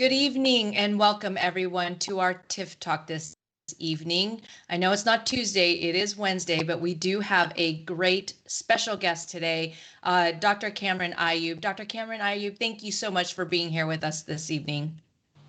Good evening and welcome everyone to our TIF Talk this evening. I know it's not Tuesday, it is Wednesday, but we do have a great special guest today, Dr. Cameron Ayub. Dr. Cameron Ayub, thank you so much for being here with us this evening.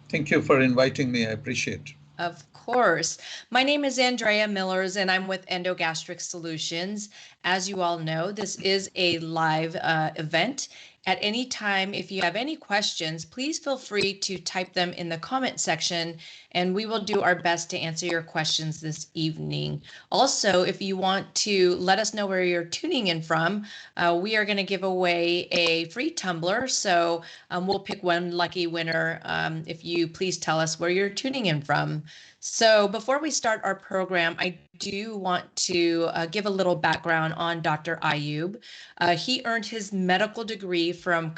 Thank you for inviting me. I appreciate it. Of course. My name is Andrea Millers and I'm with Endogastric Solutions. As you all know, this is a live event. At any time, if you have any questions, please feel free to type them in the comment section and we will do our best to answer your questions this evening. Also, if you want to let us know where you're tuning in from, we are going to give away a free tumbler. So we'll pick one lucky winner if you please tell us where you're tuning in from. So before we start our program, I do want to give a little background on Dr. Ayub. He earned his medical degree from,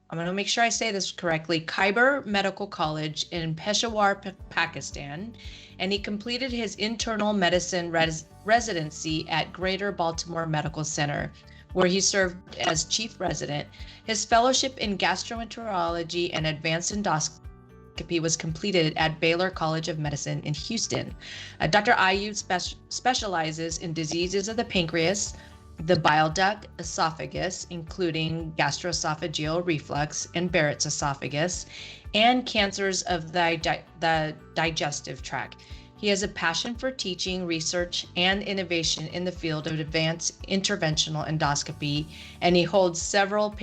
I'm going to make sure I say this correctly, Khyber Medical College in Peshawar, Pakistan, and he completed his internal medicine residency at Greater Baltimore Medical Center, where he served as chief resident. His fellowship in Gastroenterology and Advanced Endoscopy was completed at Baylor College of Medicine in Houston. Dr. Ayub specializes in diseases of the pancreas, the bile duct, esophagus, including gastroesophageal reflux and Barrett's esophagus, and cancers of the digestive tract. He has a passion for teaching, research, and innovation in the field of advanced interventional endoscopy, and he holds several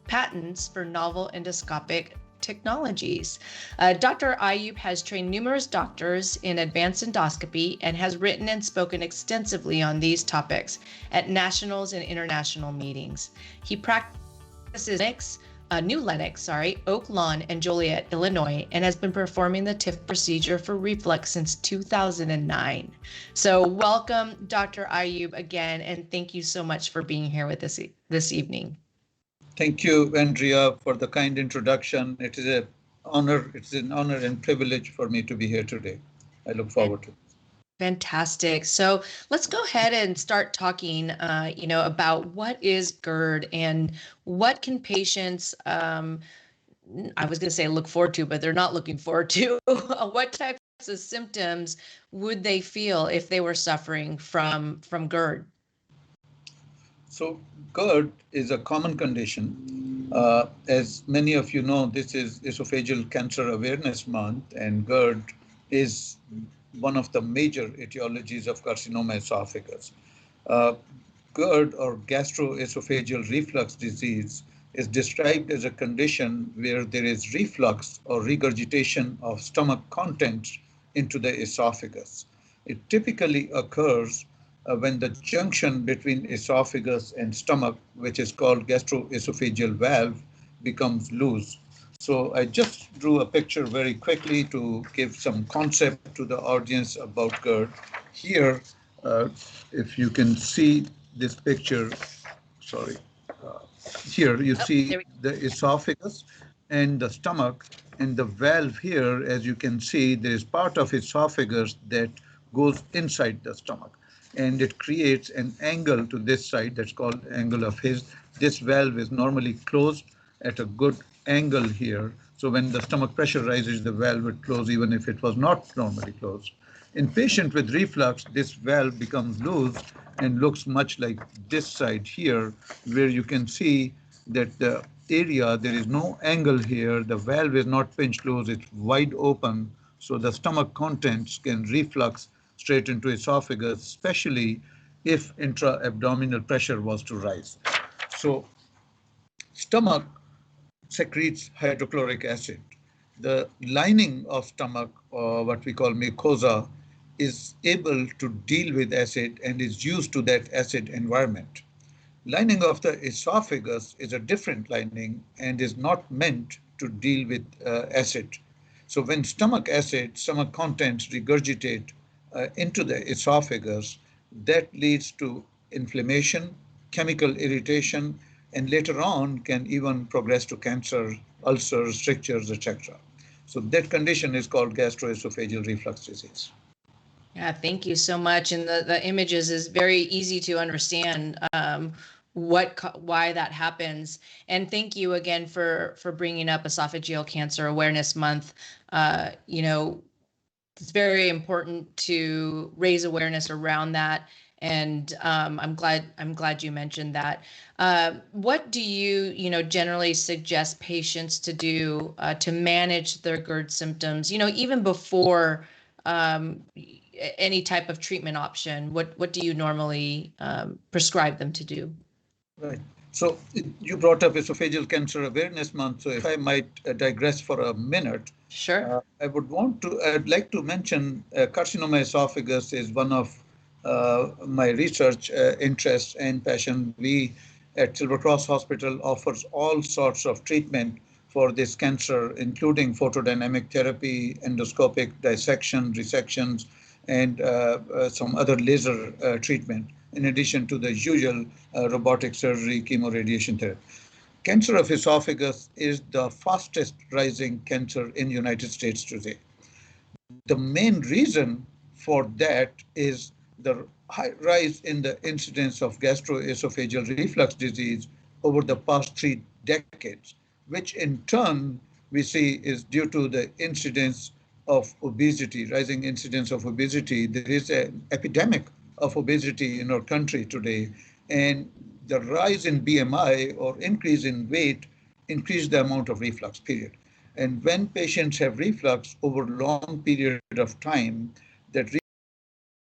patents for novel endoscopic technologies. Dr. Ayub has trained numerous doctors in advanced endoscopy and has written and spoken extensively on these topics at nationals and international meetings. He practices Lenox, Oak, Lawn and Joliet, Illinois, and has been performing the TIF procedure for reflux since 2009. So welcome, Dr. Ayub, again, and thank you so much for being here with us this evening. Thank you, Andrea, for the kind introduction. It is an honor. It's an honor and privilege for me to be here today. I look forward to it. Fantastic. So let's go ahead and start talking, about what is GERD and what can patients, I was going to say look forward to, but they're not looking forward to. What types of symptoms would they feel if they were suffering from GERD? So GERD is a common condition. As many of you know, this is Esophageal Cancer Awareness Month, and GERD is one of the major etiologies of carcinoma esophagus. GERD, or gastroesophageal reflux disease, is described as a condition where there is reflux or regurgitation of stomach contents into the esophagus. It typically occurs when the junction between esophagus and stomach, which is called gastroesophageal valve, becomes loose. So I just drew a picture very quickly to give some concept to the audience about GERD. Here, if you can see this picture, here you see the esophagus and the stomach, and the valve here, as you can see, there is part of esophagus that goes inside the stomach, and it creates an angle to this side that's called angle of His. This valve is normally closed at a good angle here. So when the stomach pressure rises, the valve would close even if it was not normally closed. In patient with reflux, this valve becomes loose and looks much like this side here, where you can see that the area, there is no angle here. The valve is not pinched closed, it's wide open. So the stomach contents can reflux straight into esophagus, especially if intra-abdominal pressure was to rise. So stomach secretes hydrochloric acid. The lining of stomach, or what we call mucosa, is able to deal with acid and is used to that acid environment. Lining of the esophagus is a different lining and is not meant to deal with acid. So when stomach contents regurgitate into the esophagus, that leads to inflammation, chemical irritation, and later on can even progress to cancer, ulcers, strictures, etc. So that condition is called gastroesophageal reflux disease. Yeah, thank you so much. And the images is very easy to understand why that happens. And thank you again for bringing up Esophageal Cancer Awareness Month. You know, it's very important to raise awareness around that. And I'm glad you mentioned that. What do you generally suggest patients to do to manage their GERD symptoms? You know, even before any type of treatment option, what do you normally prescribe them to do? Right. So you brought up Esophageal Cancer Awareness Month. So if I might digress for a minute, Sure. I'd like to mention carcinoma esophagus is one of my research interests and passion. We at Silver Cross Hospital offers all sorts of treatment for this cancer, including photodynamic therapy, endoscopic dissection, resections, and some other laser treatment, in addition to the usual robotic surgery, chemoradiation therapy. Cancer of esophagus is the fastest rising cancer in the United States today. The main reason for that is the high rise in the incidence of gastroesophageal reflux disease over the past 3 decades, which in turn we see is due to the incidence of obesity, rising incidence of obesity. There is an epidemic of obesity in our country today, and the rise in BMI or increase in weight increase the amount of reflux, period. And when patients have reflux over long period of time, that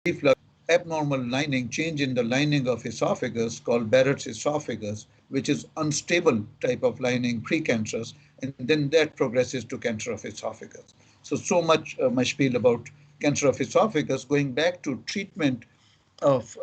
reflux abnormal lining, change in the lining of esophagus called Barrett's esophagus, which is unstable type of lining precancerous, and then that progresses to cancer of esophagus. So much my spiel about cancer of esophagus. Going back to treatment of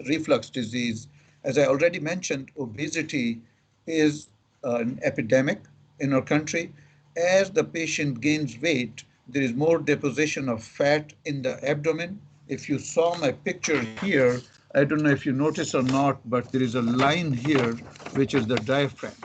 reflux disease, as I already mentioned, obesity is an epidemic in our country. As the patient gains weight, there is more deposition of fat in the abdomen. If you saw my picture here, I don't know if you notice or not, but there is a line here, which is the diaphragm.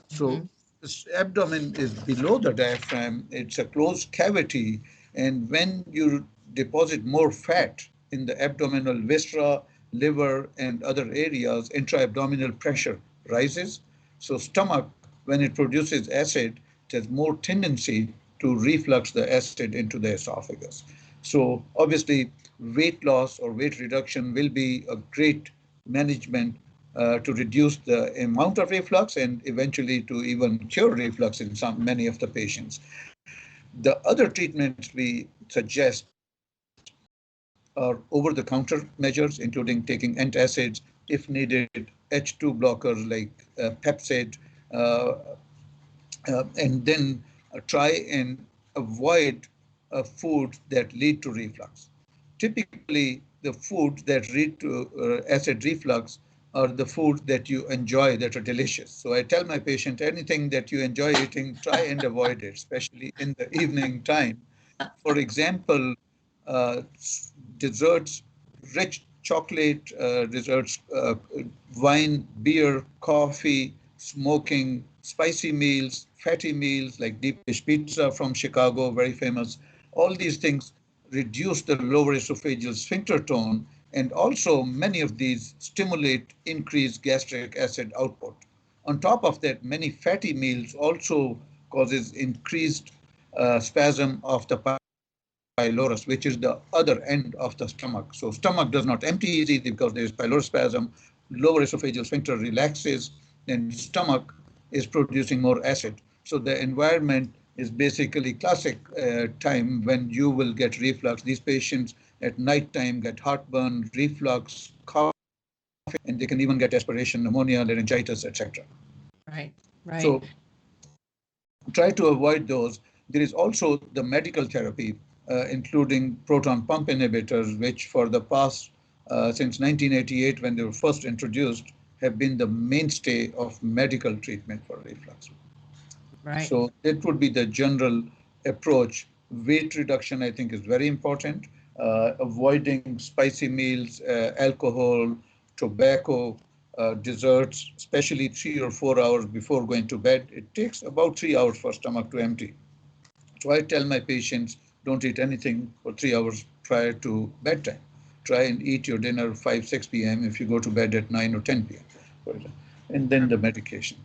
So this abdomen is below the diaphragm. It's a closed cavity. And when you deposit more fat in the abdominal viscera, liver, and other areas, intra-abdominal pressure rises. So stomach, when it produces acid, it has more tendency to reflux the acid into the esophagus. So obviously, weight loss or weight reduction will be a great management to reduce the amount of reflux and eventually to even cure reflux in many of the patients. The other treatments we suggest are over-the-counter measures, including taking antacids, if needed, H2 blockers like Pepcid, and then try and avoid foods that lead to reflux. Typically, the foods that lead to acid reflux are the foods that you enjoy that are delicious. So I tell my patient, anything that you enjoy eating, try and avoid it, especially in the evening time. For example, desserts, rich chocolate desserts, wine, beer, coffee, smoking, spicy meals, fatty meals like deep dish pizza from Chicago, very famous. All these things reduce the lower esophageal sphincter tone, and also many of these stimulate increased gastric acid output. On top of that, many fatty meals also causes increased spasm of the pylorus, which is the other end of the stomach. So stomach does not empty easily because there is pylorus spasm. Lower esophageal sphincter relaxes, and stomach is producing more acid. So the environment is basically classic time when you will get reflux. These patients at night time get heartburn, reflux, cough, and they can even get aspiration, pneumonia, laryngitis, etc. Right, right. So try to avoid those. There is also the medical therapy, including proton pump inhibitors, which for the past, since 1988, when they were first introduced, have been the mainstay of medical treatment for reflux. Right. So that would be the general approach. Weight reduction, I think, is very important. Avoiding spicy meals, alcohol, tobacco, desserts, especially 3 or 4 hours before going to bed. It takes about 3 hours for stomach to empty. So I tell my patients, don't eat anything for 3 hours prior to bedtime. Try and eat your dinner 5, 6 p.m. if you go to bed at 9 or 10 p.m. and then the medication.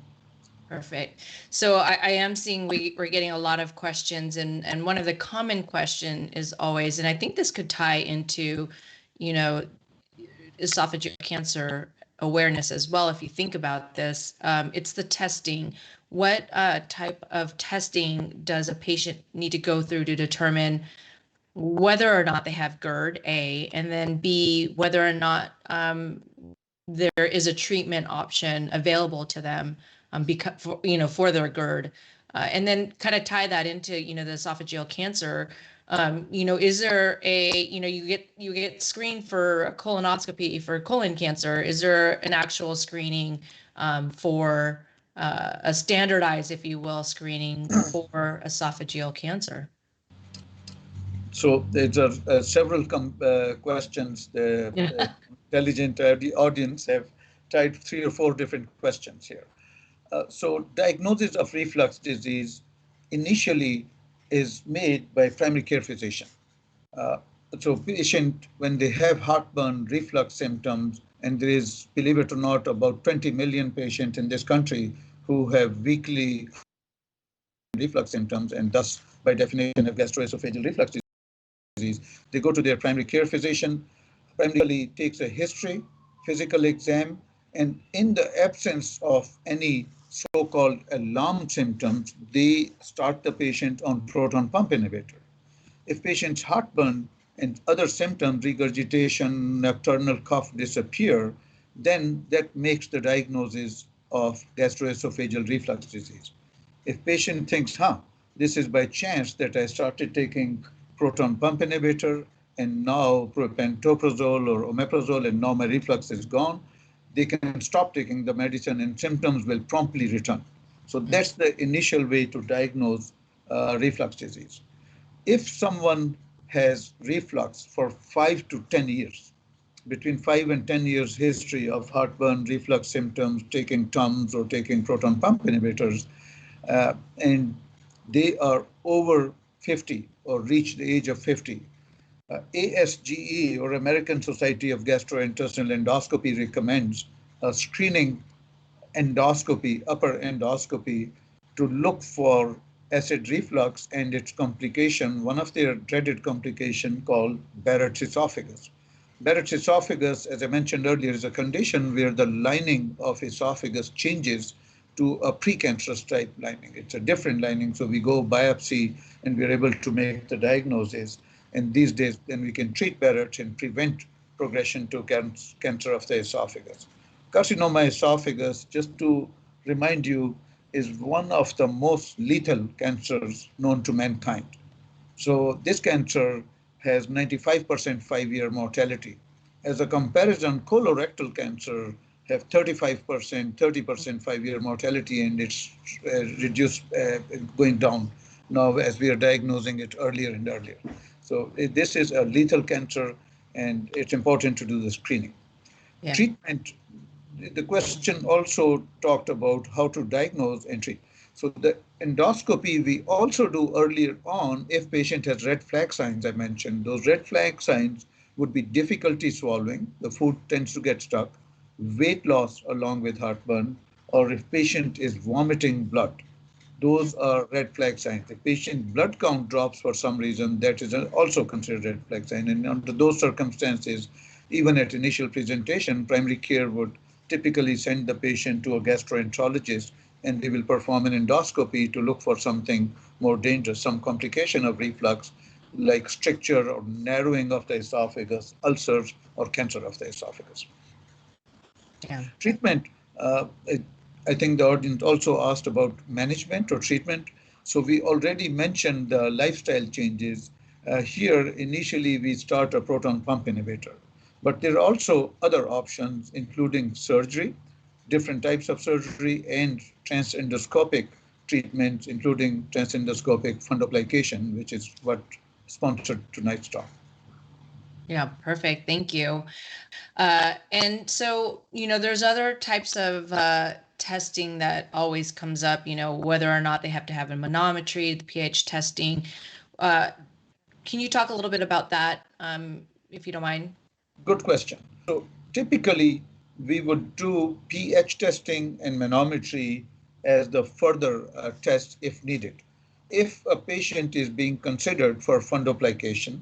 Perfect. So I am seeing we're getting a lot of questions, and one of the common question is always, and I think this could tie into, you know, esophageal cancer awareness as well. If you think about this, it's the testing. What type of testing does a patient need to go through to determine whether or not they have GERD, A, and then B, whether or not there is a treatment option available to them because for their GERD, and then kind of tie that into the esophageal cancer. Is there a you get screened for a colonoscopy for colon cancer? Is there an actual screening for a standardized, if you will, screening for esophageal cancer? So there are several questions. The intelligent audience have tried 3 or 4 different questions here. So diagnosis of reflux disease initially is made by primary care physician. So patient, when they have heartburn, reflux symptoms, and there is, believe it or not, about 20 million patients in this country who have weekly reflux symptoms, and thus, by definition, have gastroesophageal reflux disease. They go to their primary care physician, primarily takes a history, physical exam, and in the absence of any so-called alarm symptoms, they start the patient on proton pump inhibitor. If patient's heartburn and other symptoms, regurgitation, nocturnal cough disappear, then that makes the diagnosis of gastroesophageal reflux disease. If patient thinks, this is by chance that I started taking proton pump inhibitor and now pantoprazole or omeprazole and now my reflux is gone, they can stop taking the medicine and symptoms will promptly return. So that's the initial way to diagnose reflux disease. If someone has reflux for 5 to 10 years, between 5 and 10 years history of heartburn, reflux symptoms, taking Tums or taking proton pump inhibitors, and they are over 50 or reach the age of 50, ASGE, or American Society of Gastrointestinal Endoscopy, recommends a screening endoscopy, upper endoscopy, to look for acid reflux and its complication, one of their dreaded complication called Barrett's esophagus. Barrett's esophagus, as I mentioned earlier, is a condition where the lining of esophagus changes to a precancerous type lining. It's a different lining, so we go biopsy and we're able to make the diagnosis. And these days, then we can treat Barrett's and prevent progression to cancer of the esophagus. Carcinoma esophagus, just to remind you, is one of the most lethal cancers known to mankind. So this cancer has 95% 5-year mortality. As a comparison, colorectal cancer have 35%, 30% 5-year mortality, and it's reduced, going down now as we are diagnosing it earlier and earlier. So this is a lethal cancer, and it's important to do the screening. Yeah. Treatment, the question also talked about how to diagnose and treat. So the endoscopy we also do earlier on if patient has red flag signs I mentioned. Those red flag signs would be difficulty swallowing, the food tends to get stuck, weight loss along with heartburn, or if patient is vomiting blood. Those are red flag signs. If patient blood count drops for some reason, that is also considered red flag sign. And under those circumstances, even at initial presentation, primary care would typically send the patient to a gastroenterologist, and they will perform an endoscopy to look for something more dangerous, some complication of reflux, like stricture or narrowing of the esophagus, ulcers, or cancer of the esophagus. Yeah. Treatment, I think the audience also asked about management or treatment. So we already mentioned the lifestyle changes. Here, initially, we start a proton pump inhibitor. But there are also other options, including surgery, different types of surgery, and transendoscopic treatments, including transendoscopic fundoplication, which is what sponsored tonight's talk. Yeah, perfect. Thank you. And so, there's other types of testing that always comes up, whether or not they have to have a manometry, the pH testing. Can you talk a little bit about that, if you don't mind? Good question. So typically, we would do pH testing and manometry as the further test if needed. If a patient is being considered for fundoplication,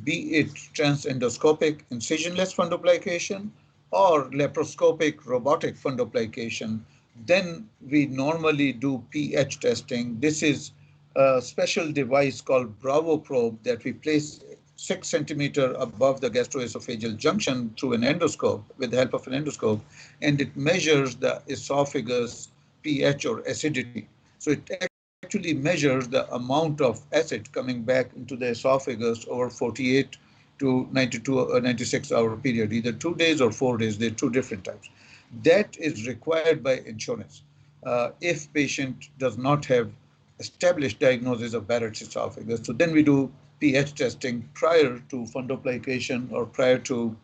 be it transendoscopic incisionless fundoplication or laparoscopic robotic fundoplication, then we normally do pH testing. This is a special device called Bravo probe that we place 6 centimeter above the gastroesophageal junction through an endoscope with the help of an endoscope, and it measures the esophagus pH or acidity. So it actually measures the amount of acid coming back into the esophagus over 48 to 92 or 96-hour period, either 2 days or 4 days. They're two different types. That is required by insurance if patient does not have established diagnosis of Barrett's esophagus. So then we do pH testing prior to fundoplication or prior to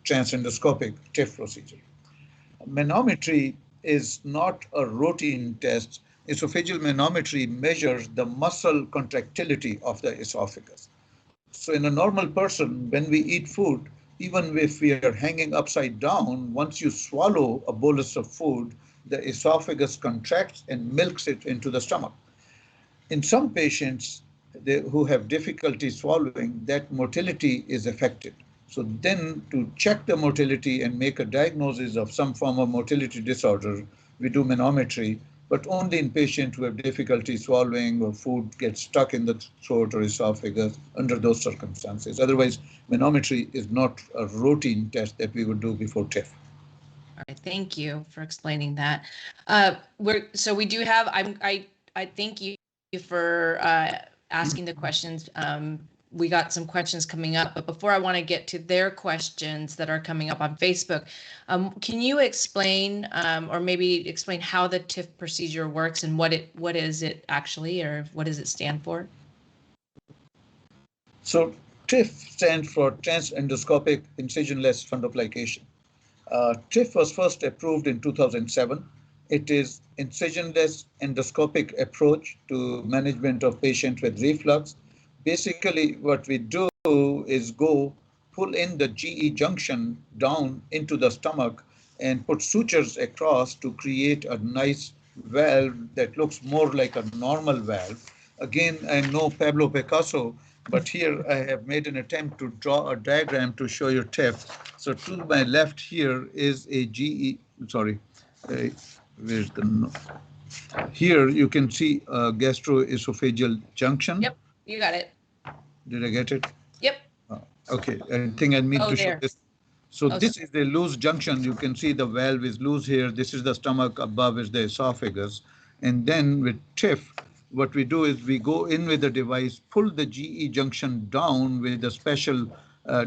transendoscopic TIF procedure. Manometry is not a routine test. Esophageal manometry measures the muscle contractility of the esophagus. So in a normal person, when we eat food, even if we are hanging upside down, once you swallow a bolus of food, the esophagus contracts and milks it into the stomach. In some patients who have difficulty swallowing, that motility is affected. So then to check the motility and make a diagnosis of some form of motility disorder, we do manometry, but only in patients who have difficulty swallowing or food gets stuck in the throat or esophagus under those circumstances. Otherwise, manometry is not a routine test that we would do before TIF. All right, thank you for explaining that. So we do have, I thank you for asking the questions. We got some questions coming up, but before I want to get to their questions that are coming up on Facebook, can you explain or maybe explain how the TIF procedure works and what is it actually, or what does it stand for? So TIF stands for transendoscopic incisionless fundoplication. TIF was first approved in 2007. It is incisionless endoscopic approach to management of patients with reflux. Basically, what we do is pull in the GE junction down into the stomach and put sutures across to create a nice valve that looks more like a normal valve. Again, I'm no Pablo Picasso, but here I have made an attempt to draw a diagram to show you TIF. So to my left here is a where's the, here you can see a gastroesophageal junction. Yep, you got it. Did I get it? Yep. Okay, I think I need to show this. So this is the loose junction. You can see the valve is loose here. This is the stomach, above is the esophagus. And then with TIF, what we do is we go in with the device, pull the GE junction down with a special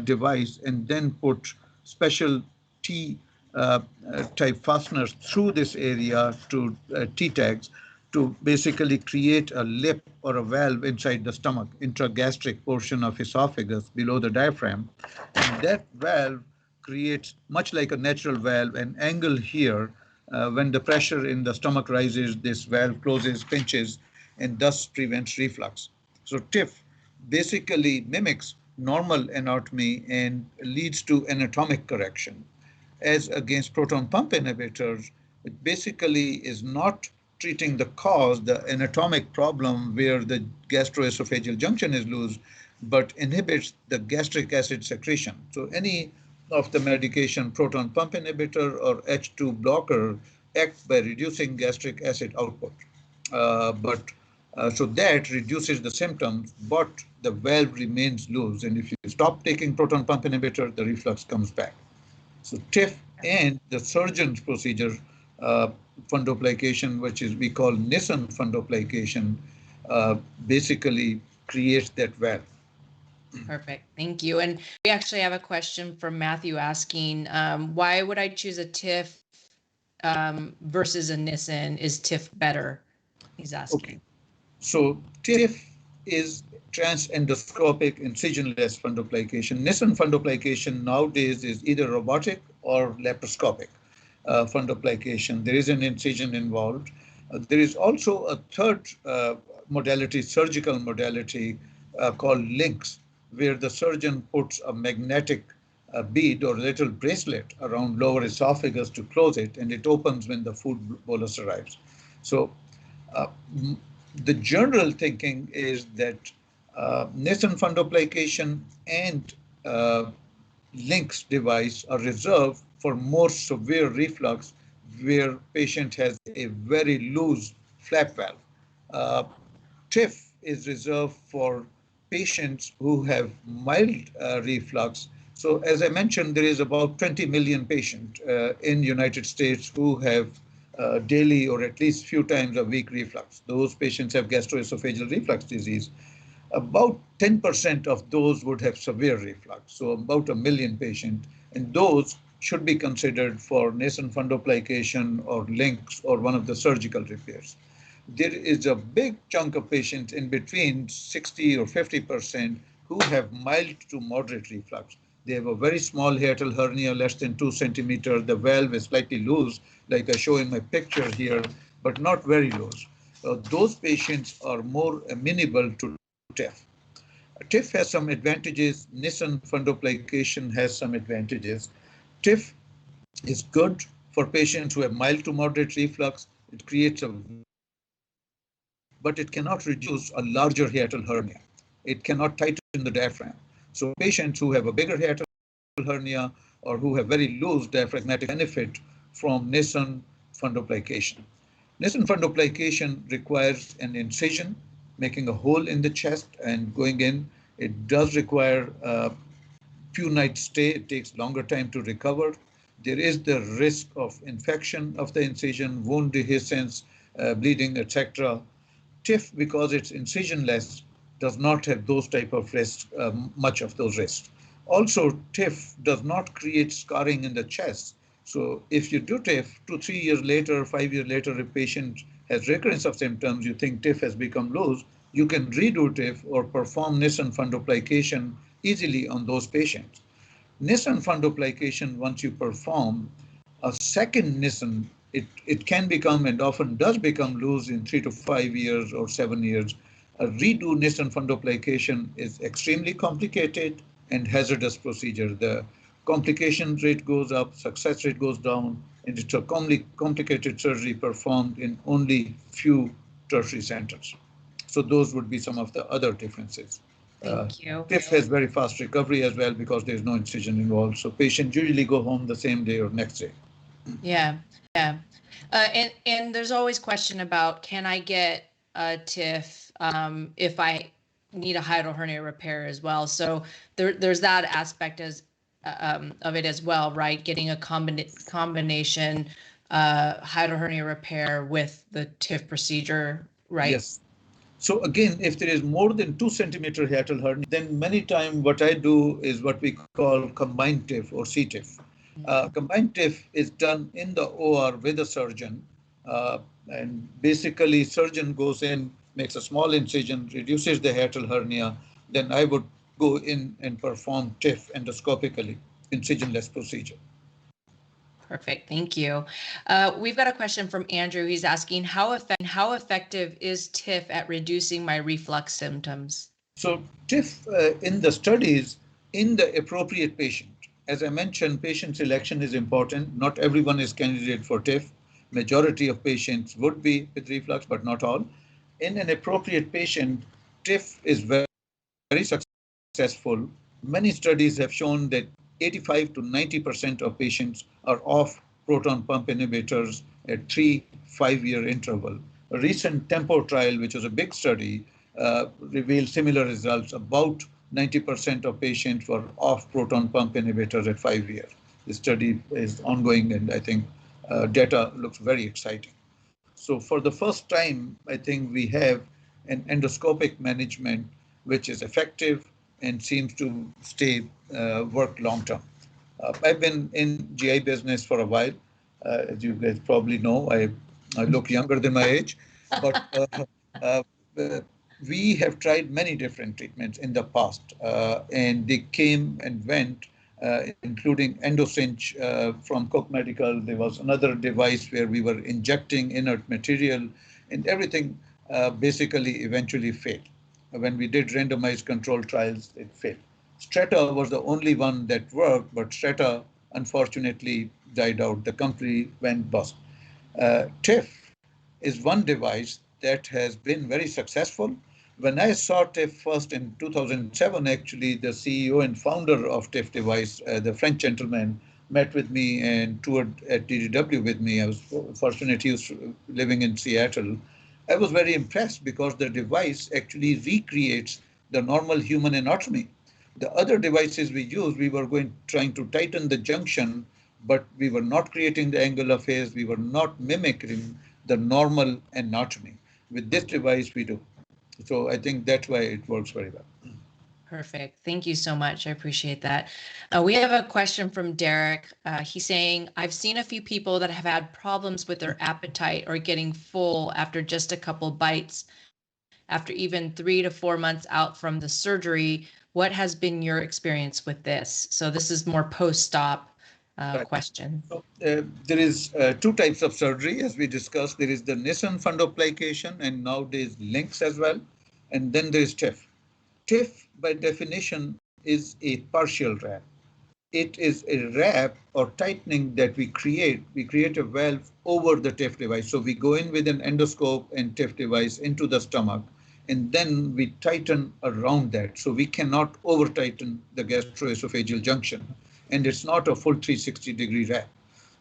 device, and then put special T-type fasteners through this area to T-tags to basically create a lip or a valve inside the stomach, intragastric portion of esophagus below the diaphragm. And that valve creates, much like a natural valve, an angle here. When the pressure in the stomach rises, this valve closes, pinches, and thus prevents reflux. So TIF basically mimics normal anatomy and leads to anatomic correction. As against proton pump inhibitors, it basically is not treating the cause, the anatomic problem where the gastroesophageal junction is loose, but inhibits the gastric acid secretion. So any of the medication, proton pump inhibitor or H2 blocker, act by reducing gastric acid output. So that reduces the symptoms, but the valve remains loose. And if you stop taking proton pump inhibitor, the reflux comes back. So TIF and the surgeon's procedure, fundoplication, which is we call Nissan Fundoplication, basically creates that valve. Perfect. Thank you. And we actually have a question from Matthew asking, why would I choose a TIF versus a Nissan? Is TIF better? He's asking. Okay. So TIF is transendoscopic incisionless fundoplication. Nissan fundoplication nowadays is either robotic or laparoscopic fundoplication. There is an incision involved. There is also a third modality, surgical modality called LINX, where the surgeon puts a magnetic a bead or a little bracelet around lower esophagus to close it, and it opens when the food bolus arrives. So uh, the general thinking is that Nissan Fundoplication and Lynx device are reserved for more severe reflux where patient has a very loose flap valve. Uh, TIF is reserved for patients who have mild reflux. So as I mentioned, there is about 20 million patients in United States who have daily or at least few times a week reflux. Those patients have gastroesophageal reflux disease. About 10% of those would have severe reflux, so about a million patients, and those should be considered for nasal fundoplication or links or one of the surgical repairs. There is a big chunk of patients in between 60 or 50% who have mild to moderate reflux. They have a very small hiatal hernia, less than 2 centimeters. The valve is slightly loose, like I show in my picture here, but not very loose. Those patients are more amenable to TIF. TIF has some advantages. Nissan fundoplication has some advantages. TIF is good for patients who have mild to moderate reflux. It creates a, but it cannot reduce a larger hiatal hernia. It cannot tighten the diaphragm. So patients who have a bigger hiatal hernia or who have very loose diaphragmatic benefit from Nissan fundoplication. Nissan fundoplication requires an incision, making a hole in the chest and going in. It does require a few nights stay. It takes longer time to recover. There is the risk of infection of the incision, wound dehiscence, bleeding, etc. TIF, because it's incisionless, does not have those type of risks, much of those risks. Also, TIF does not create scarring in the chest. So if you do TIF, 2-3 years later, 5 years later, a patient has recurrence of symptoms, you think TIF has become loose, you can redo TIF or perform Nissan fundoplication easily on those patients. Nissan fundoplication, once you perform a second Nissan, it can become and often does become loose in 3 to 5 years or 7 years. A redo Nissan fundoplication is extremely complicated and hazardous procedure. The complication rate goes up, success rate goes down, and it's a complicated surgery performed in only few tertiary centers. So those would be some of the other differences. Thank you. TIF has very fast recovery as well because there's no incision involved. So patients usually go home the same day or next day. Yeah, yeah. And there's always question about, can I get a TIF if I need a hiatal hernia repair as well? So there's that aspect of it as well, right? Getting a combination hiatal hernia repair with the TIF procedure, right? Yes. So again, if there is more than 2 centimeter hiatal hernia, then many times what I do is what we call combined TIF or CTIF. Combined TIF is done in the OR with a surgeon, and basically surgeon goes in, makes a small incision, reduces the hiatal hernia. Then I would go in and perform TIF endoscopically, incisionless procedure. Perfect. Thank you. We've got a question from Andrew. He's asking, how effective is TIF at reducing my reflux symptoms? So TIF in the studies in the appropriate patient. As I mentioned, patient selection is important. Not everyone is candidate for TIF. Majority of patients would be with reflux, but not all. In an appropriate patient, TIF is very successful. Many studies have shown that 85 to 90% of patients are off proton pump inhibitors at 3-5 year interval. A recent TEMPO trial, which was a big study, revealed similar results. About 90% of patients were off proton pump inhibitors at 5 years. The study is ongoing, and I think data looks very exciting. So for the first time, I think we have an endoscopic management which is effective and seems to stay work long term. I've been in GI business for a while. As you guys probably know, I look younger than my age, but uh, we have tried many different treatments in the past, and they came and went, including Endocinch from Cook Medical. There was another device where we were injecting inert material, and everything basically eventually failed. When we did randomized control trials, it failed. Strata was the only one that worked, but Strata unfortunately died out. The company went bust. TIF is one device that has been very successful. When I saw TIF first in 2007, actually, the CEO and founder of TIF device, the French gentleman, met with me and toured at DDW with me. I was fortunate he was living in Seattle. I was very impressed because the device actually recreates the normal human anatomy. The other devices we used, we were trying to tighten the junction, but we were not creating the angular phase. We were not mimicking the normal anatomy. With this device, we do. So I think that's why it works very well. Perfect. Thank you so much. I appreciate that. We have a question from Derek. He's saying, I've seen a few people that have had problems with their appetite or getting full after just a couple bites, after even 3 to 4 months out from the surgery. What has been your experience with this? So this is more post-op question. So, there is two types of surgery, as we discussed. There is the Nissan Fundoplication and nowadays links as well. And then there is TIF. TIF, by definition, is a partial wrap. It is a wrap or tightening that we create. We create a valve over the TIF device. So we go in with an endoscope and TIF device into the stomach, and then we tighten around that. So we cannot over tighten the gastroesophageal junction. And it's not a full 360-degree wrap.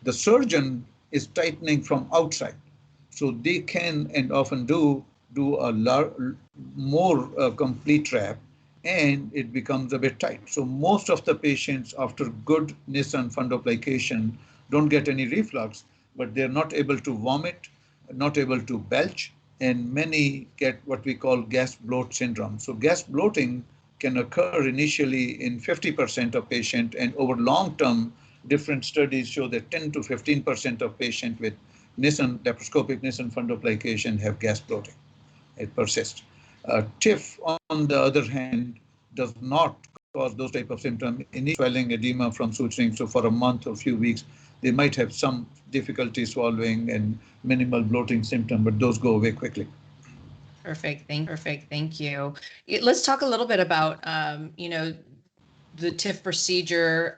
The surgeon is tightening from outside. So they can and often do a more complete wrap, and it becomes a bit tight. So most of the patients after good Nissan Fundoplication don't get any reflux, but they're not able to vomit, not able to belch, and many get what we call gas bloat syndrome. So gas bloating can occur initially in 50% of patients, and over long term, different studies show that 10 to 15% of patients with laparoscopic Nissan Fundoplication have gas bloating. It persists. TIF, on the other hand, does not cause those type of symptoms. Initial swelling, edema from suturing, so for a month or a few weeks, they might have some difficulty swallowing and minimal bloating symptom, but those go away quickly. Perfect. Thank you. Let's talk a little bit about, the TIF procedure,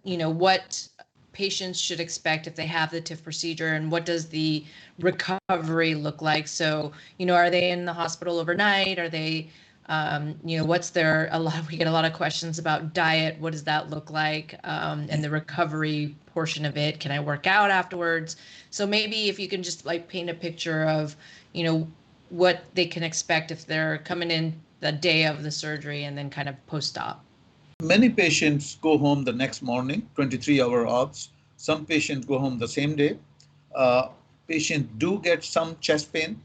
what patients should expect if they have the TIF procedure, and what does the recovery look like? So, are they in the hospital overnight? Are they, what's their, we get a lot of questions about diet. What does that look like? And the recovery portion of it. Can I work out afterwards? So maybe if you can just paint a picture of, what they can expect if they're coming in the day of the surgery and then kind of post-op. Many patients go home the next morning, 23-hour ops. Some patients go home the same day. Patients do get some chest pain,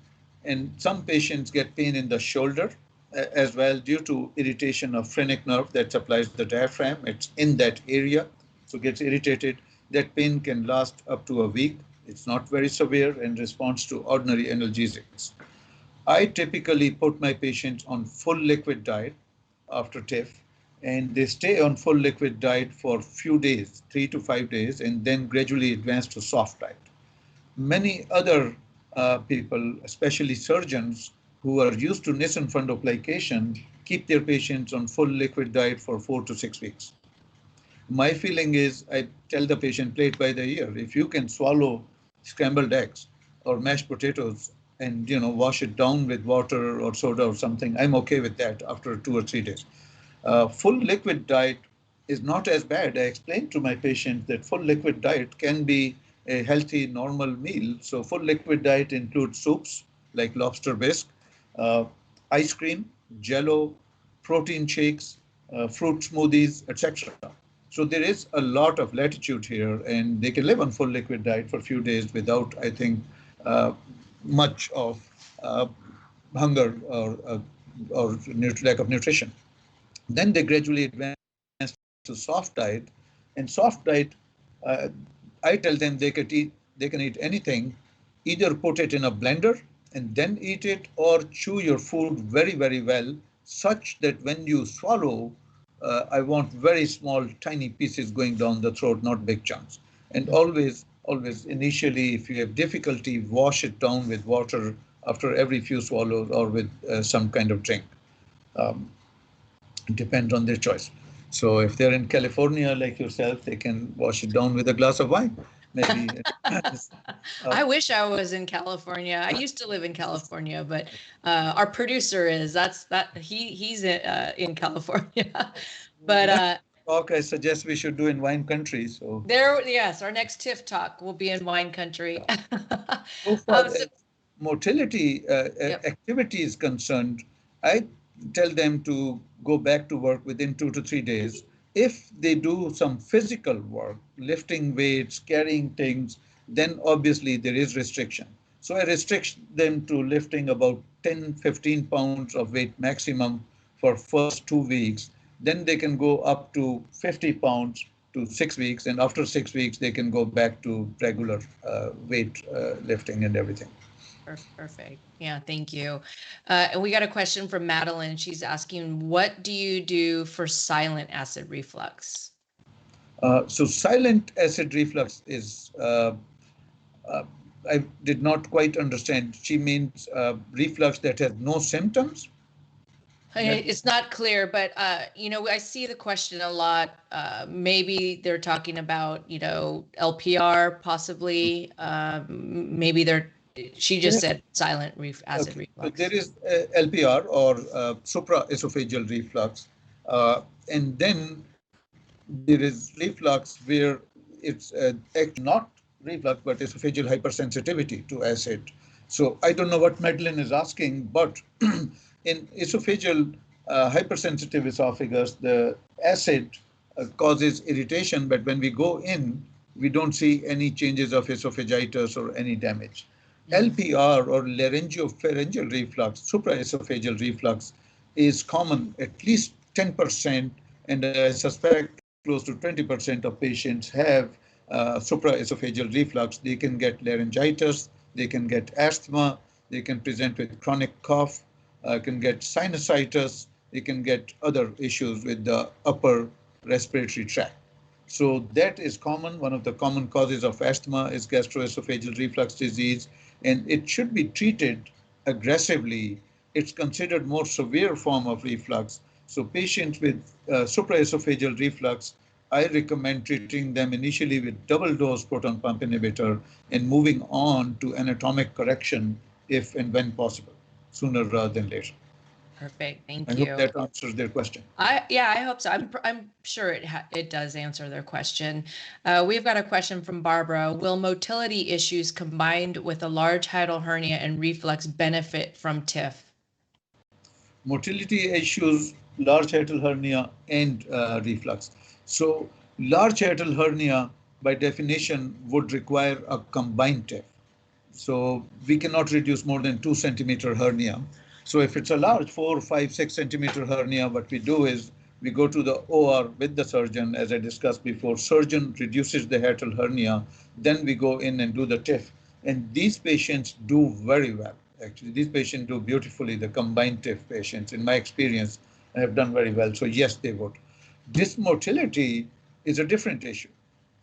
and some patients get pain in the shoulder as well due to irritation of phrenic nerve that supplies the diaphragm. It's in that area, so gets irritated. That pain can last up to a week. It's not very severe and responds to ordinary analgesics. I typically put my patients on full liquid diet after TIF, and they stay on full liquid diet for a few days, 3 to 5 days, and then gradually advance to soft diet. Many other people, especially surgeons who are used to Nissan Fundoplication, keep their patients on full liquid diet for 4 to 6 weeks. My feeling is I tell the patient, play it by the ear. If you can swallow scrambled eggs or mashed potatoes and wash it down with water or soda or something, I'm okay with that after 2 or 3 days. Full liquid diet is not as bad. I explained to my patients that full liquid diet can be a healthy, normal meal. So full liquid diet includes soups like lobster bisque, ice cream, jello, protein shakes, fruit smoothies, etc. So there is a lot of latitude here, and they can live on full liquid diet for a few days without, I think, much of hunger or lack of nutrition. Then they gradually advance to soft diet, and soft diet, I tell them they can eat anything, either put it in a blender and then eat it, or chew your food very, very well, such that when you swallow, I want very small, tiny pieces going down the throat, not big chunks. And always, initially, if you have difficulty, wash it down with water after every few swallows or with some kind of drink. It depends on their choice. So if they're in California like yourself, they can wash it down with a glass of wine, maybe. I wish I was in California. I used to live in California, but our producer is. He's in California. But Next talk I suggest we should do in wine country. So yes, our next TIF talk will be in wine country. so far So, motility yep. activity is concerned, I tell them to go back to work within 2 to 3 days. If they do some physical work, lifting weights, carrying things, then obviously there is restriction. So I restrict them to lifting about 10, 15 pounds of weight maximum for first 2 weeks. Then they can go up to 50 pounds to 6 weeks. And after 6 weeks, they can go back to regular weight lifting and everything. Perfect. Yeah, thank you. And we got a question from Madeline. She's asking, what do you do for silent acid reflux? So silent acid reflux is, I did not quite understand. She means reflux that has no symptoms? It's not clear, but I see the question a lot. Maybe they're talking about, LPR, possibly. She just said silent acid Okay. So reflux. there is LPR or supraesophageal reflux. And then there is reflux where it's actually not reflux, but esophageal hypersensitivity to acid. So I don't know what Madeline is asking, but in esophageal hypersensitive esophagus, the acid causes irritation, but when we go in, we don't see any changes of esophagitis or any damage. LPR or laryngopharyngeal reflux, supraesophageal reflux, is common, at least 10%, and I suspect close to 20% of patients have supraesophageal reflux. They can get laryngitis, they can get asthma, they can present with chronic cough, can get sinusitis, they can get other issues with the upper respiratory tract. So that is common. One of the common causes of asthma is gastroesophageal reflux disease, and it should be treated aggressively. It's considered more severe form of reflux. So patients with supraesophageal reflux, I recommend treating them initially with double dose proton pump inhibitor and moving on to anatomic correction if and when possible, sooner rather than later. Perfect. Thank I you. hope that answers their question. I hope so. I'm sure it does answer their question. We've got a question from Barbara. Will motility issues combined with a large hiatal hernia and reflux benefit from TIF? Motility issues, large hiatal hernia, and reflux. So large hiatal hernia, by definition, would require a combined TIF. So we cannot reduce more than 2 centimeter hernia. So if it's a large 4, 5, 6 centimeter hernia, what we do is we go to the OR with the surgeon, as I discussed before. Surgeon reduces the hiatal hernia, then we go in and do the TIF. And these patients do very well. Actually, these patients do beautifully. The combined TIF patients, in my experience, have done very well. So yes, they would. This motility is a different issue.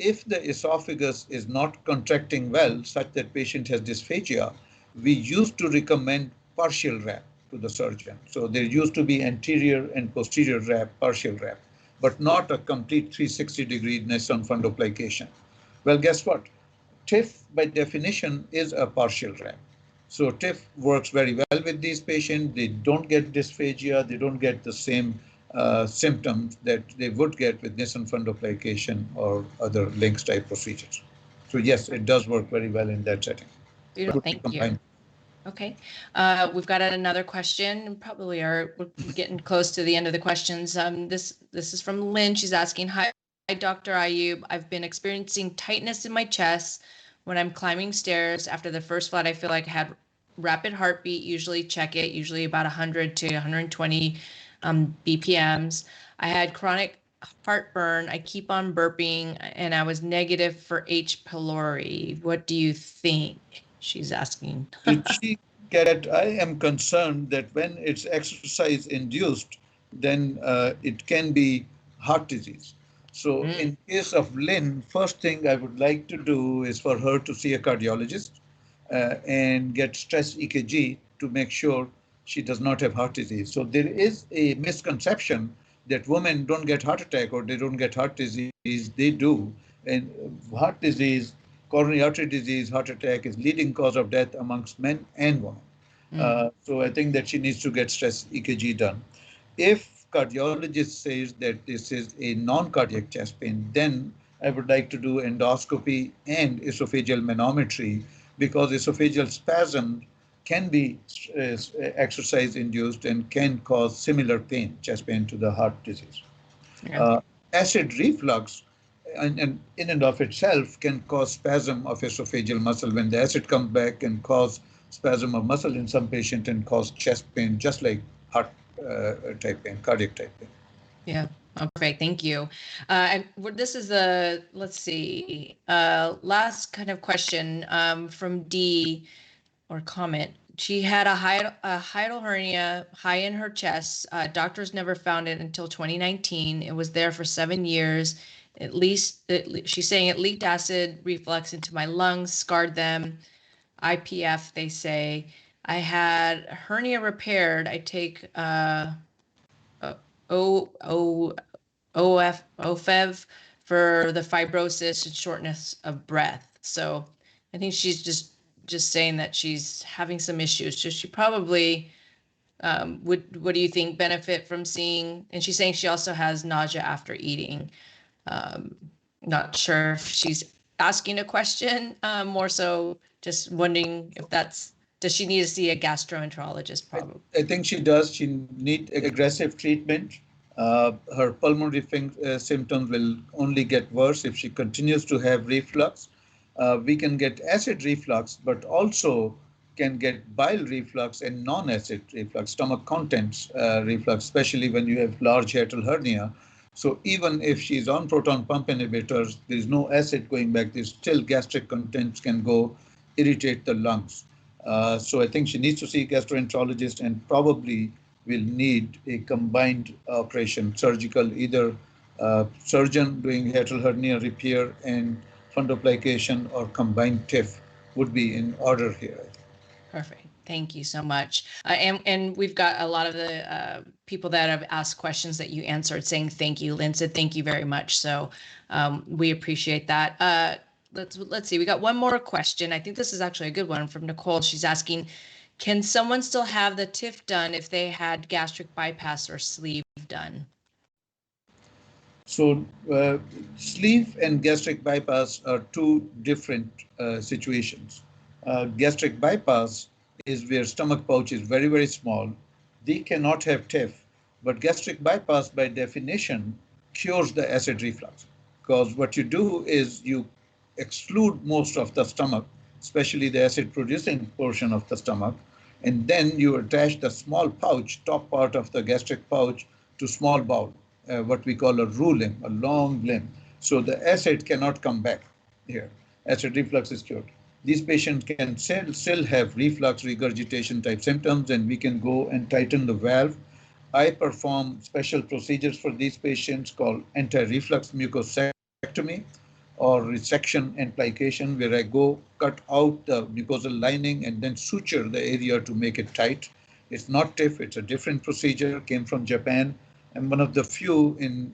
If the esophagus is not contracting well, such that patient has dysphagia, we used to recommend partial wrap to the surgeon. So there used to be anterior and posterior wrap, partial wrap, but not a complete 360-degree Nissan Fundoplication. Well, guess what? TIF, by definition, is a partial wrap. So TIF works very well with these patients. They don't get dysphagia. They don't get the same symptoms that they would get with Nissan Fundoplication or other links type procedures. So yes, it does work very well in that setting. Beautiful. Thank you. Okay. We've got another question. Probably we're getting close to the end of the questions. This is from Lynn. She's asking, hi, Dr. Ayub. I've been experiencing tightness in my chest when I'm climbing stairs. After the first flight, I feel like I had rapid heartbeat, usually check it, usually about 100 to 120 BPMs. I had chronic heartburn. I keep on burping, and I was negative for H. pylori. What do you think? She's asking. Did she get? I am concerned that when it's exercise induced, then it can be heart disease. So in case of Lynn, first thing I would like to do is for her to see a cardiologist and get stress EKG to make sure she does not have heart disease. So there is a misconception that women don't get heart attack or they don't get heart disease. They do. And heart disease, coronary artery disease, heart attack is leading cause of death amongst men and women. So I think that she needs to get stress EKG done. If cardiologist says that this is a non-cardiac chest pain, then I would like to do endoscopy and esophageal manometry, because esophageal spasm can be exercise induced and can cause similar pain, chest pain, to the heart disease. Yeah. Acid reflux and in and of itself can cause spasm of esophageal muscle. When the acid comes back, can cause spasm of muscle in some patient and cause chest pain, just like heart type pain, cardiac type pain. Yeah. Oh, perfect. Thank you. And this is let's see, last kind of question from D, or comment. She had a hiatal hernia high in her chest. Doctors never found it until 2019. It was there for 7 years. At least she's saying it leaked acid reflux into my lungs, scarred them. IPF, they say. I had hernia repaired. I take OFEV for the fibrosis and shortness of breath. So I think she's just saying that she's having some issues. So she probably what do you think, benefit from seeing? And she's saying she also has nausea after eating. Not sure if she's asking a question, more so just wondering if does she need to see a gastroenterologist probably? I think she does. She need aggressive treatment. Her pulmonary symptoms will only get worse if she continues to have reflux. We can get acid reflux, but also can get bile reflux and non-acid reflux, stomach contents reflux, especially when you have large hiatal hernia. So even if she's on proton pump inhibitors, there's no acid going back, there's still gastric contents can go irritate the lungs. So I think she needs to see a gastroenterologist and probably will need a combined operation, surgical, either surgeon doing hiatal hernia repair and fundoplication, or combined TIF would be in order here. Perfect. Thank you so much. And we've got a lot of the people that have asked questions that you answered saying thank you. Lynn said thank you very much. So we appreciate that. Let's see. We got one more question. I think this is actually a good one from Nicole. She's asking, can someone still have the TIF done if they had gastric bypass or sleeve done? So sleeve and gastric bypass are two different situations. Gastric bypass is where stomach pouch is very, very small. They cannot have TIF, but gastric bypass by definition cures the acid reflux, because what you do is you exclude most of the stomach, especially the acid producing portion of the stomach, and then you attach the small pouch, top part of the gastric pouch, to small bowel, what we call a roux limb, a long limb. So the acid cannot come back here. Acid reflux is cured. These patients can still have reflux regurgitation type symptoms, and we can go and tighten the valve. I perform special procedures for these patients called anti-reflux mucosectomy or resection and plication, where I go cut out the mucosal lining and then suture the area to make it tight. It's not TIF, it's a different procedure, came from Japan. I'm one of the few in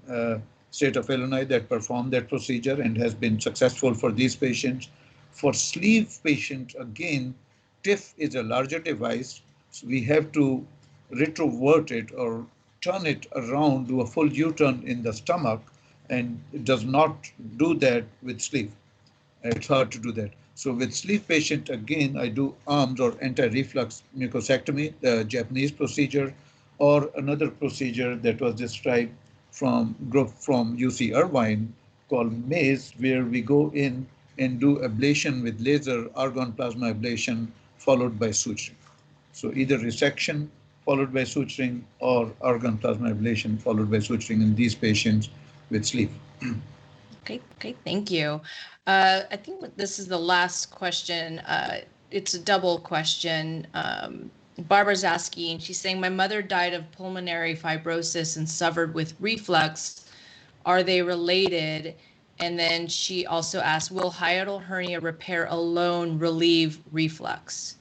state of Illinois that performed that procedure and has been successful for these patients. For sleeve patients, again, TIF is a larger device, so we have to retrovert it or turn it around, do a full U-turn in the stomach, and it does not do that with sleeve. It's hard to do that. So with sleeve patient, again, I do ARMS or anti-reflux mucosectomy, the Japanese procedure, or another procedure that was described from UC Irvine called MAZE, where we go in and do ablation with laser argon plasma ablation followed by suturing. So either resection followed by suturing or argon plasma ablation followed by suturing in these patients with sleeve. Okay, thank you. I think this is the last question. It's a double question. Barbara's asking, she's saying, my mother died of pulmonary fibrosis and suffered with reflux. Are they related? And then she also asked, will hiatal hernia repair alone relieve reflux?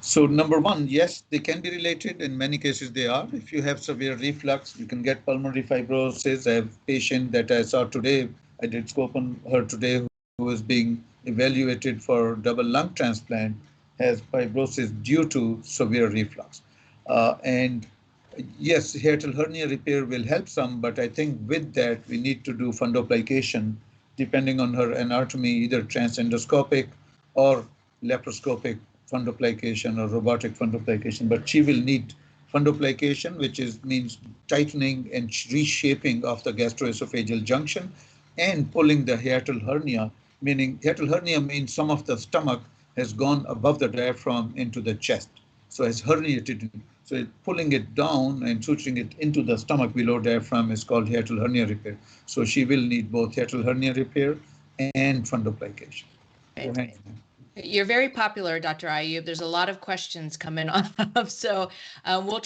So number one, yes, they can be related. In many cases, they are. If you have severe reflux, you can get pulmonary fibrosis. I have a patient that I saw today. I did scope on her today who is being evaluated for double lung transplant, has fibrosis due to severe reflux. And yes, hiatal hernia repair will help some, but I think with that, we need to do fundoplication depending on her anatomy, either transendoscopic or laparoscopic fundoplication or robotic fundoplication. But she will need fundoplication, which means tightening and reshaping of the gastroesophageal junction and pulling the hiatal hernia, meaning hiatal hernia means some of the stomach has gone above the diaphragm into the chest. So it's herniated. So pulling it down and suturing it into the stomach below diaphragm is called hiatal hernia repair. So she will need both hiatal hernia repair and fundoplication. Right. You're very popular, Dr. Ayub. There's a lot of questions coming up. So we'll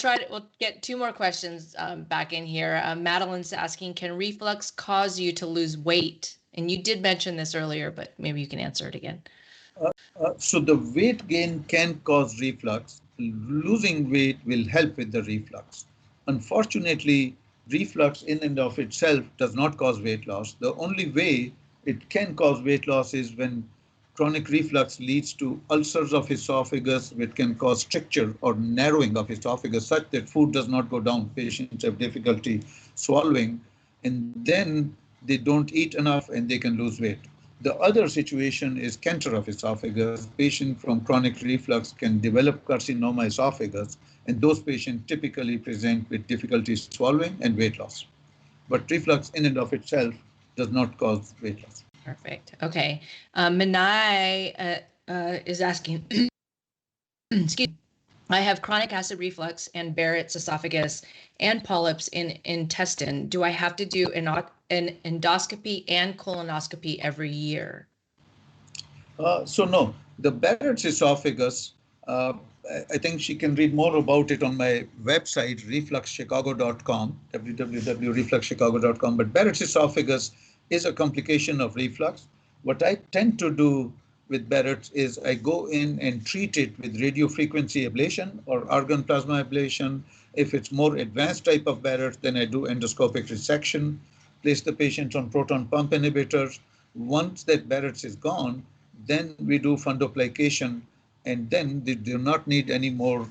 get two more questions back in here. Madeline's asking, can reflux cause you to lose weight? And you did mention this earlier, but maybe you can answer it again. So the weight gain can cause reflux. Losing weight will help with the reflux. Unfortunately, reflux in and of itself does not cause weight loss. The only way it can cause weight loss is when chronic reflux leads to ulcers of esophagus, which can cause stricture or narrowing of esophagus such that food does not go down. Patients have difficulty swallowing, and then they don't eat enough and they can lose weight. The other situation is cancer of esophagus. Patients from chronic reflux can develop carcinoma esophagus, and those patients typically present with difficulty swallowing and weight loss. But reflux in and of itself does not cause weight loss. Perfect. Okay. Manai is asking, excuse me, I have chronic acid reflux and Barrett's esophagus and polyps in intestine. Do I have to do an endoscopy and colonoscopy every year? So no, the Barrett's esophagus, I think she can read more about it on my website, refluxchicago.com, www.refluxchicago.com. But Barrett's esophagus is a complication of reflux. What I tend to do with Barrett's is I go in and treat it with radiofrequency ablation or argon plasma ablation. If it's more advanced type of Barrett's, then I do endoscopic resection, place the patient on proton pump inhibitors. Once that Barrett's is gone, then we do fundoplication, and then they do not need any more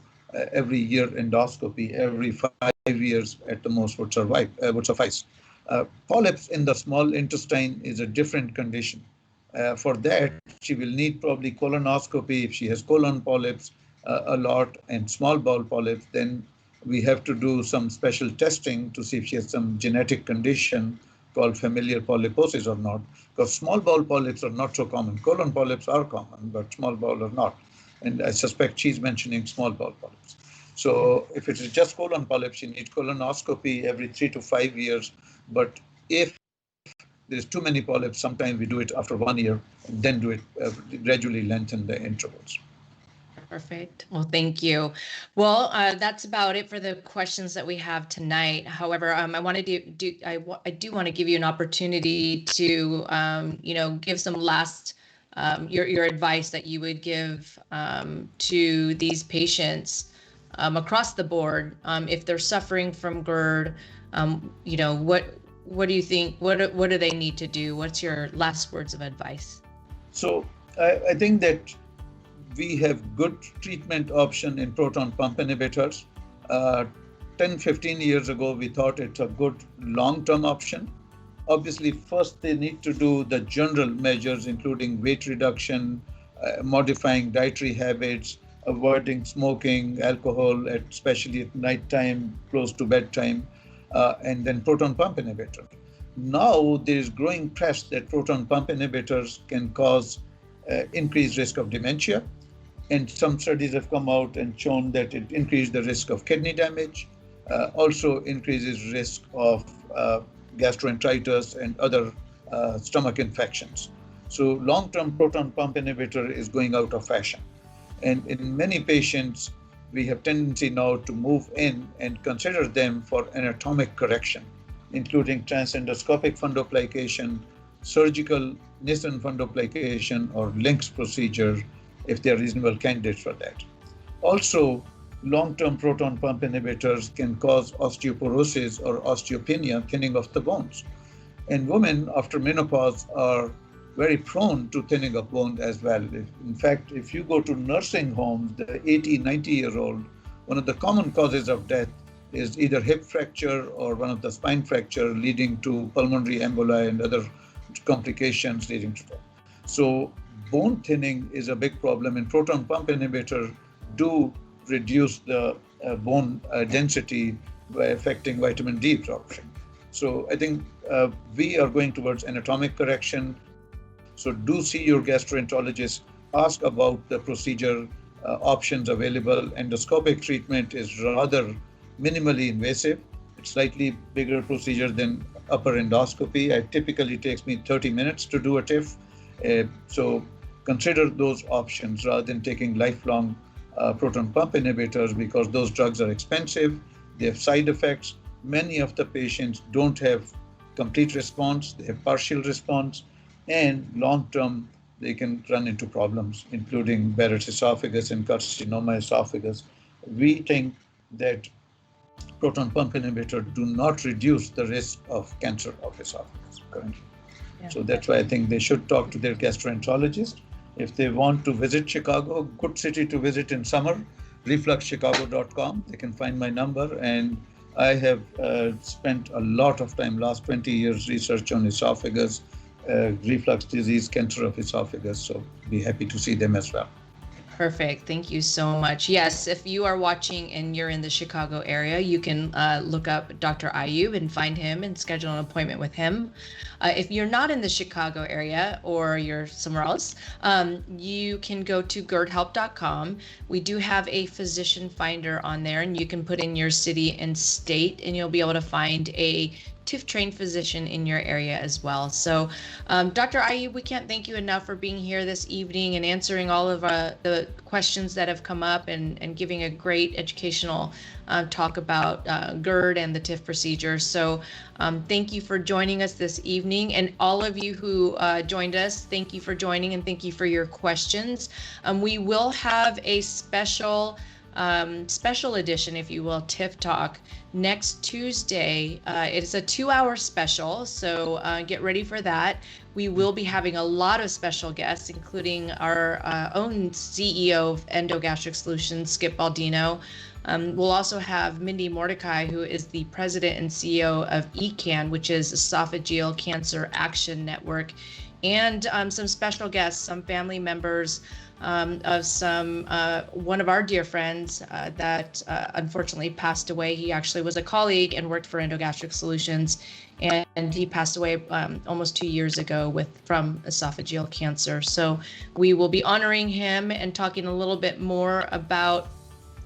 every year endoscopy. Every 5 years at the most would suffice. Polyps in the small intestine is a different condition. For that, she will need probably colonoscopy if she has colon polyps a lot and small bowel polyps. Then we have to do some special testing to see if she has some genetic condition called familial polyposis or not, because small bowel polyps are not so common. Colon polyps are common, but small bowel are not. And I suspect she's mentioning small bowel polyps. So if it is just colon polyps, you need colonoscopy every 3 to 5 years. But if there's too many polyps, sometimes we do it after 1 year and then do it gradually lengthen the intervals. Perfect. Well, thank you. Well, that's about it for the questions that we have tonight. However, I do want to give you an opportunity to, give some last, your advice that you would give to these patients across the board. If they're suffering from GERD, what do you think? What do they need to do? What's your last words of advice? So I think that we have good treatment option in proton pump inhibitors. 10, 15 years ago, we thought it's a good long-term option. Obviously, first they need to do the general measures, including weight reduction, modifying dietary habits, avoiding smoking, alcohol, especially at nighttime, close to bedtime, and then proton pump inhibitor. Now there is growing press that proton pump inhibitors can cause increased risk of dementia. And some studies have come out and shown that it increases the risk of kidney damage, also increases risk of gastroenteritis and other stomach infections. So long-term proton pump inhibitor is going out of fashion. And in many patients, we have tendency now to move in and consider them for anatomic correction, including transendoscopic fundoplication, surgical Nissan Fundoplication, or Lynx procedure, if they are reasonable candidates for that. Also, long-term proton pump inhibitors can cause osteoporosis or osteopenia, thinning of the bones. And women after menopause are very prone to thinning of bone as well. In fact, if you go to nursing homes, the 80, 90-year-old, one of the common causes of death is either hip fracture or one of the spine fracture leading to pulmonary emboli and other complications leading to that. So bone thinning is a big problem, and proton pump inhibitors do reduce the bone density by affecting vitamin D absorption. So I think we are going towards anatomic correction. So do see your gastroenterologist, ask about the procedure options available. Endoscopic treatment is rather minimally invasive. It's slightly bigger procedure than upper endoscopy. It typically takes me 30 minutes to do a TIF. So consider those options rather than taking lifelong proton pump inhibitors, because those drugs are expensive. They have side effects. Many of the patients don't have complete response. They have partial response. And long-term, they can run into problems, including Barrett's esophagus and carcinoma esophagus. We think that proton pump inhibitors do not reduce the risk of cancer of esophagus currently. Yeah. So that's why I think they should talk to their gastroenterologist. If they want to visit Chicago, good city to visit in summer, refluxchicago.com. They can find my number. And I have spent a lot of time, last 20 years, research on esophagus, reflux disease, cancer of esophagus. So be happy to see them as well. Perfect. Thank you so much. Yes, if you are watching and you're in the Chicago area, you can look up Dr. Ayub and find him and schedule an appointment with him. If you're not in the Chicago area or you're somewhere else, you can go to gerdhelp.com. We do have a physician finder on there, and you can put in your city and state, and you'll be able to find a TIF trained physician in your area as well. So Dr. Ayub, we can't thank you enough for being here this evening and answering all of the questions that have come up and giving a great educational talk about GERD and the TIF procedure. So thank you for joining us this evening, and all of you who joined us, thank you for joining and thank you for your questions. We will have a special edition, if you will, TIF Talk next Tuesday. It's a 2-hour special, so get ready for that. We will be having a lot of special guests, including our own CEO of Endogastric Solutions, Skip Baldino. We'll also have Mindy Mordecai, who is the president and CEO of ECAN, which is Esophageal Cancer Action Network, and some special guests, some family members of one of our dear friends that unfortunately passed away. He actually was a colleague and worked for Endogastric Solutions, and he passed away almost 2 years ago from esophageal cancer. So we will be honoring him and talking a little bit more about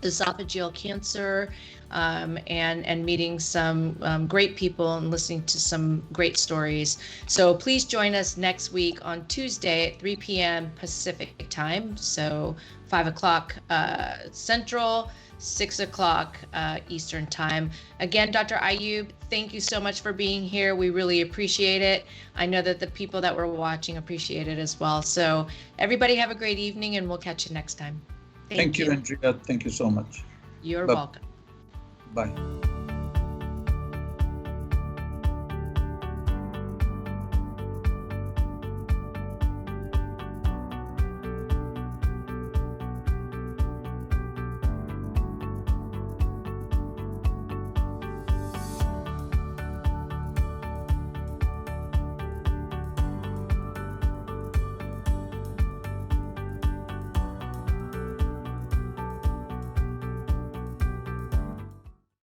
esophageal cancer, and meeting some great people and listening to some great stories. So please join us next week on Tuesday at 3 p.m. Pacific time. So 5 o'clock Central, 6 o'clock Eastern time. Again, Dr. Ayub, thank you so much for being here. We really appreciate it. I know that the people that were watching appreciate it as well. So everybody have a great evening, and we'll catch you next time. Thank you, Andrea. Thank you so much. You're welcome. Bye.